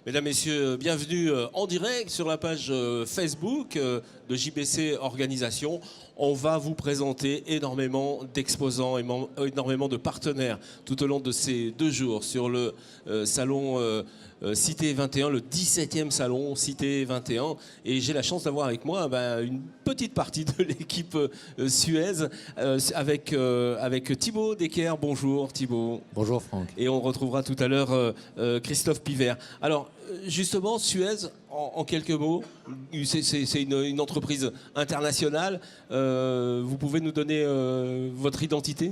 Mesdames, Messieurs, bienvenue en direct sur la page Facebook de JBC Organisation. On va vous présenter énormément d'exposants et énormément de partenaires tout au long de ces 2 jours sur le salon Cité 21, le 17e salon Cité 21. Et j'ai la chance d'avoir avec moi une petite partie de l'équipe Suez avec Thibaut Decker. Bonjour Thibaut. Bonjour Franck. Et on retrouvera tout à l'heure Christophe Pivert. Alors justement, Suez, en quelques mots, c'est une entreprise internationale. Vous pouvez nous donner votre identité?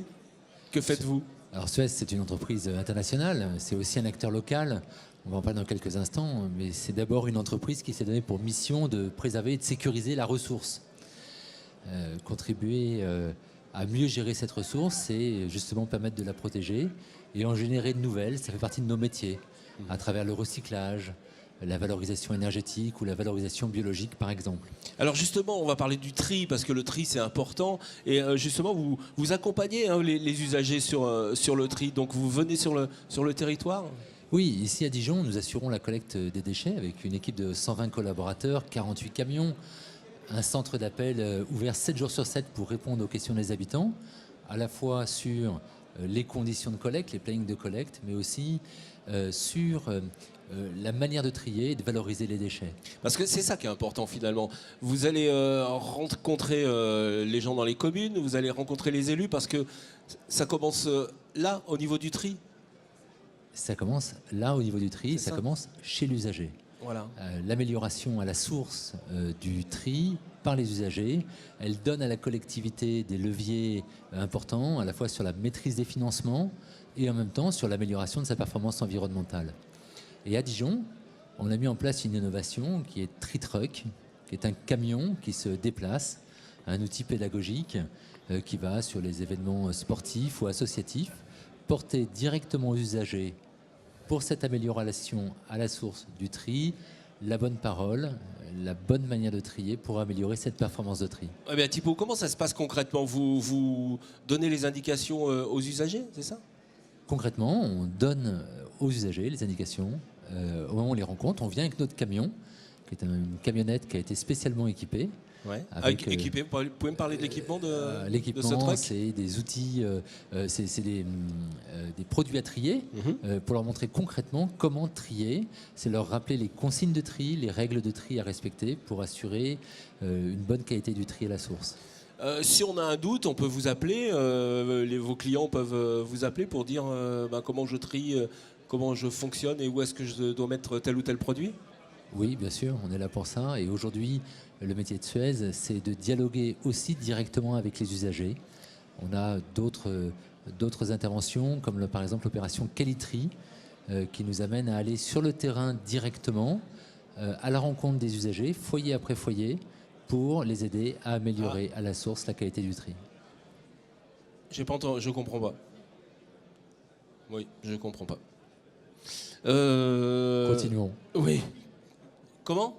Que faites-vous? Alors Suez, c'est une entreprise internationale, c'est aussi un acteur local. On va en parler dans quelques instants, mais c'est d'abord une entreprise qui s'est donnée pour mission de préserver et de sécuriser la ressource. Contribuer à mieux gérer cette ressource, c'est justement permettre de la protéger et en générer de nouvelles. Ça fait partie de nos métiers, à travers le recyclage, la valorisation énergétique ou la valorisation biologique, par exemple. Alors justement, on va parler du tri, parce que le tri, c'est important. Et justement, vous accompagnez les usagers sur le tri. Donc vous venez sur le territoire? Oui, ici à Dijon, nous assurons la collecte des déchets avec une équipe de 120 collaborateurs, 48 camions, un centre d'appel ouvert 7 jours sur 7 pour répondre aux questions des habitants, à la fois sur les conditions de collecte, les plannings de collecte, mais aussi sur la manière de trier et de valoriser les déchets. Parce que c'est ça qui est important finalement. Vous allez rencontrer les gens dans les communes, vous allez rencontrer les élus, parce que ça commence là, au niveau du tri. Ça commence là, au niveau du tri, ça commence chez l'usager. Voilà. L'amélioration à la source du tri par les usagers, elle donne à la collectivité des leviers importants, à la fois sur la maîtrise des financements et en même temps sur l'amélioration de sa performance environnementale. Et à Dijon, on a mis en place une innovation qui est TriTruck, qui est un camion qui se déplace, un outil pédagogique qui va sur les événements sportifs ou associatifs, porter directement aux usagers pour cette amélioration à la source du tri, la bonne parole, la bonne manière de trier pour améliorer cette performance de tri. Eh bien, Thibaut, comment ça se passe concrètement? Vous donnez les indications aux usagers, c'est ça? Concrètement, on donne aux usagers les indications. Au moment où on les rencontre, on vient avec notre camion, qui est une camionnette qui a été spécialement équipée. Ouais. Équipé, vous pouvez me parler de l'équipement de ce l'équipement, truck? c'est des outils, c'est des produits à trier pour leur montrer concrètement comment trier. C'est leur rappeler les consignes de tri, les règles de tri à respecter pour assurer une bonne qualité du tri à la source. Si on a un doute, on peut vous appeler, vos clients peuvent vous appeler pour dire comment je trie, comment je fonctionne et où est-ce que je dois mettre tel ou tel produit? Oui, bien sûr, on est là pour ça. Et aujourd'hui, le métier de Suez, c'est de dialoguer aussi directement avec les usagers. On a d'autres interventions, comme par exemple l'opération Qualitri, qui nous amène à aller sur le terrain directement, à la rencontre des usagers, foyer après foyer, pour les aider à améliorer à la source la qualité du tri. J'ai pas entendu, je comprends pas. Oui, je comprends pas. Continuons. Oui. Comment?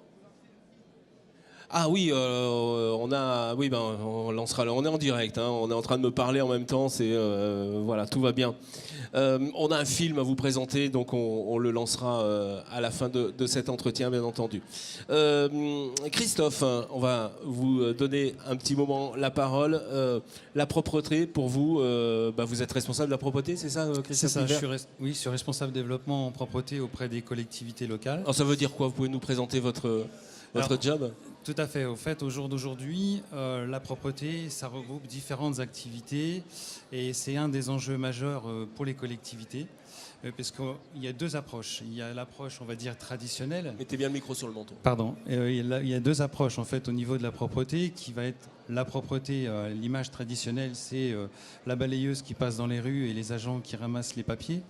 Ah oui, on lancera. On est en direct, hein, on est en train de me parler en même temps. Voilà, tout va bien. On a un film à vous présenter, donc on le lancera à la fin de cet entretien, bien entendu. Christophe, on va vous donner un petit moment la parole. La propreté, pour vous, vous êtes responsable de la propreté, c'est ça, Christophe? C'est ça. Je suis responsable développement en propreté auprès des collectivités locales. Alors ça veut dire quoi? Vous pouvez nous présenter votre job? Tout à fait. Au fait, au jour d'aujourd'hui, la propreté, ça regroupe différentes activités et c'est un des enjeux majeurs pour les collectivités. Parce qu'il y a 2 approches. Il y a l'approche, on va dire, traditionnelle. Mettez bien le micro sur le menton. Pardon. Il y a 2 approches, en fait, au niveau de la propreté, qui va être la propreté, l'image traditionnelle, c'est la balayeuse qui passe dans les rues et les agents qui ramassent les papiers.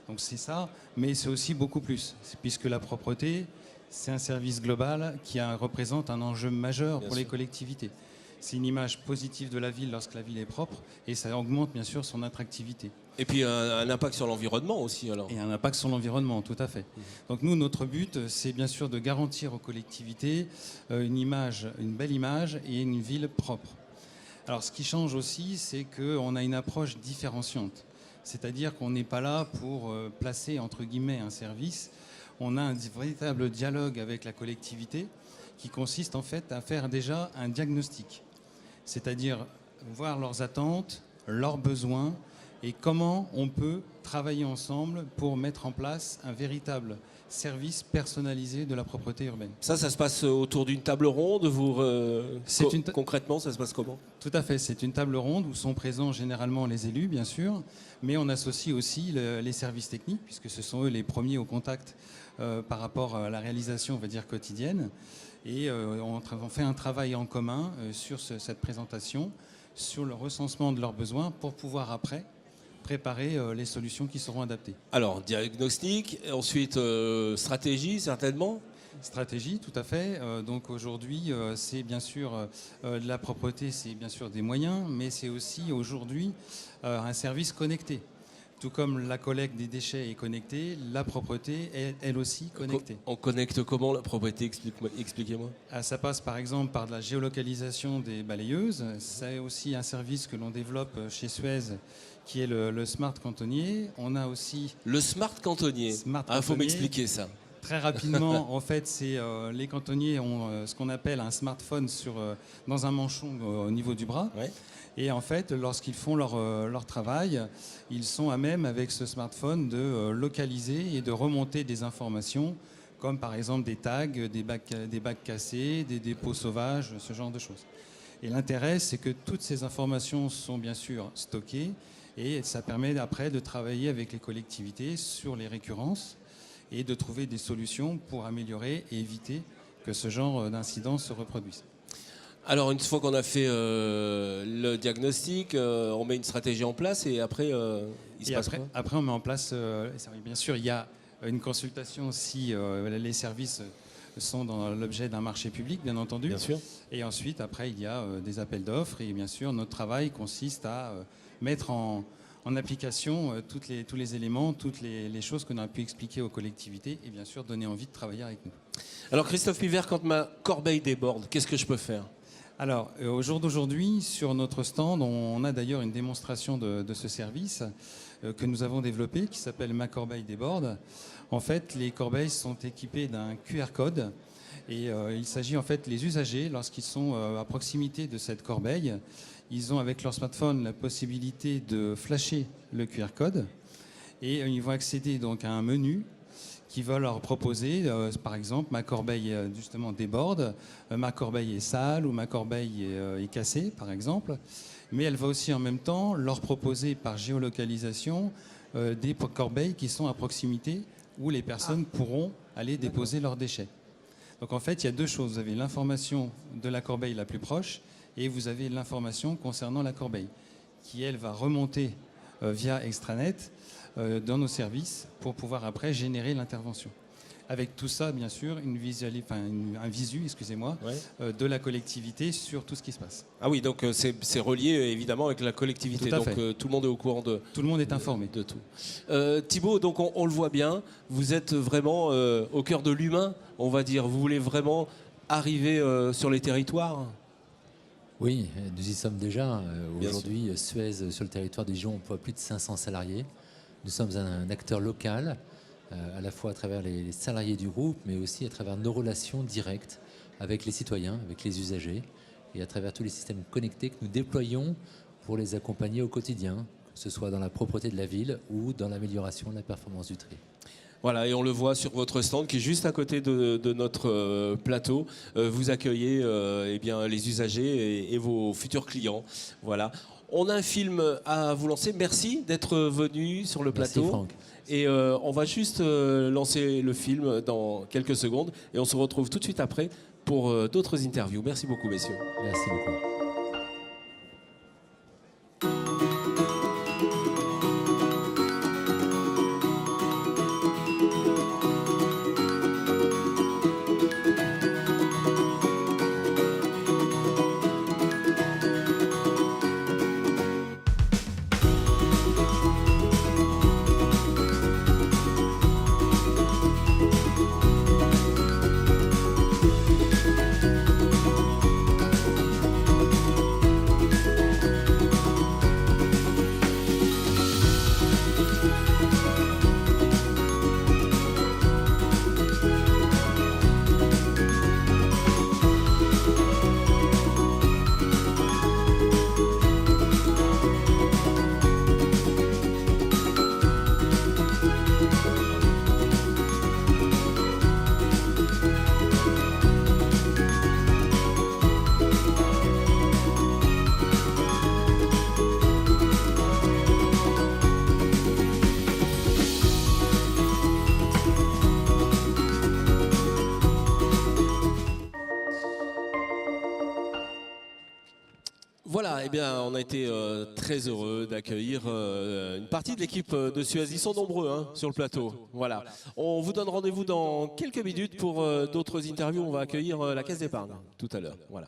Donc c'est ça, mais c'est aussi beaucoup plus. Puisque la propreté, c'est un service global qui représente un enjeu majeur pour les collectivités. C'est une image positive de la ville lorsque la ville est propre et ça augmente bien sûr son attractivité. Et puis un impact sur l'environnement aussi alors. Et un impact sur l'environnement, tout à fait. Donc nous, notre but, c'est bien sûr de garantir aux collectivités une belle image et une ville propre. Alors ce qui change aussi, c'est qu'on a une approche différenciante. C'est-à-dire qu'on n'est pas là pour placer entre guillemets un service. on a un véritable dialogue avec la collectivité qui consiste en fait à faire déjà un diagnostic, c'est-à-dire voir leurs attentes, leurs besoins et comment on peut travailler ensemble pour mettre en place un véritable service personnalisé de la propreté urbaine. Ça se passe autour d'une table ronde. Concrètement, ça se passe comment? Tout à fait, c'est une table ronde où sont présents généralement les élus, bien sûr, mais on associe aussi les services techniques, puisque ce sont eux les premiers au contact par rapport à la réalisation, on va dire, quotidienne. Et on fait un travail en commun sur cette présentation, sur le recensement de leurs besoins pour pouvoir après préparer les solutions qui seront adaptées. Alors, diagnostic, ensuite stratégie, certainement. Stratégie, tout à fait. Donc aujourd'hui, c'est bien sûr de la propreté, c'est bien sûr des moyens, mais c'est aussi aujourd'hui un service connecté. Tout comme la collecte des déchets est connectée, la propreté est elle aussi connectée. On connecte comment la propreté? Expliquez-moi. Ça passe par exemple par de la géolocalisation des balayeuses. C'est aussi un service que l'on développe chez Suez, qui est le Smart Cantonnier. On a aussi... Le Smart Cantonnier. Il faut m'expliquer ça. Très rapidement, en fait, les cantonniers ont ce qu'on appelle un smartphone dans un manchon au niveau du bras. Ouais. Et en fait, lorsqu'ils font leur travail, ils sont à même, avec ce smartphone, de localiser et de remonter des informations, comme par exemple des tags, des bacs cassés, des dépôts sauvages, ce genre de choses. Et l'intérêt, c'est que toutes ces informations sont bien sûr stockées et ça permet après de travailler avec les collectivités sur les récurrences et de trouver des solutions pour améliorer et éviter que ce genre d'incident se reproduise. Alors, une fois qu'on a fait le diagnostic, on met une stratégie en place et après, il se passe quoi? Après, on met en place, bien sûr, il y a une consultation si les services sont dans l'objet d'un marché public, bien entendu. Bien sûr. Et ensuite, après, il y a des appels d'offres et bien sûr, notre travail consiste à mettre en application tous les éléments, toutes les choses qu'on a pu expliquer aux collectivités et bien sûr donner envie de travailler avec nous. Alors Christophe Pivert, quand ma corbeille déborde, qu'est-ce que je peux faire? Alors au jour d'aujourd'hui, sur notre stand, on a d'ailleurs une démonstration de ce service que nous avons développé qui s'appelle Ma corbeille déborde. En fait, les corbeilles sont équipées d'un QR code et il s'agit en fait les usagers, lorsqu'ils sont à proximité de cette corbeille, ils ont avec leur smartphone la possibilité de flasher le QR code et ils vont accéder donc à un menu qui va leur proposer, par exemple, ma corbeille justement déborde, ma corbeille est sale ou ma corbeille est cassée, par exemple. Mais elle va aussi en même temps leur proposer par géolocalisation des corbeilles qui sont à proximité où les personnes pourront aller déposer leurs déchets. Donc en fait, il y a deux choses. Vous avez l'information de la corbeille la plus proche et vous avez l'information concernant la corbeille qui, elle, va remonter via extranet dans nos services pour pouvoir après générer l'intervention. Avec tout ça, bien sûr, un visu, excusez-moi, ouais. De la collectivité sur tout ce qui se passe. Ah oui, donc c'est relié évidemment avec la collectivité. Tout à donc fait. Tout le monde est au courant de... Tout le monde est informé. De tout. Thibaut, donc on le voit bien, vous êtes vraiment au cœur de l'humain, on va dire. Vous voulez vraiment arriver sur les territoires? Oui, nous y sommes déjà. Aujourd'hui, Suez, sur le territoire des Dijon, emploie plus de 500 salariés. Nous sommes un acteur local, à la fois à travers les salariés du groupe, mais aussi à travers nos relations directes avec les citoyens, avec les usagers, et à travers tous les systèmes connectés que nous déployons pour les accompagner au quotidien, que ce soit dans la propreté de la ville ou dans l'amélioration de la performance du tri. Voilà, et on le voit sur votre stand qui est juste à côté de notre plateau. Vous accueillez eh bien, les usagers et vos futurs clients. Voilà. On a un film à vous lancer. Merci d'être venu sur le plateau. Merci Franck. Et on va juste lancer le film dans quelques secondes. Et on se retrouve tout de suite après pour d'autres interviews. Merci beaucoup, messieurs. Merci beaucoup. bien, on a été très heureux d'accueillir une partie de l'équipe de Suez. Ils sont nombreux hein, sur le plateau. Voilà. On vous donne rendez-vous dans quelques minutes pour d'autres interviews. On va accueillir la Caisse d'épargne tout à l'heure. Voilà.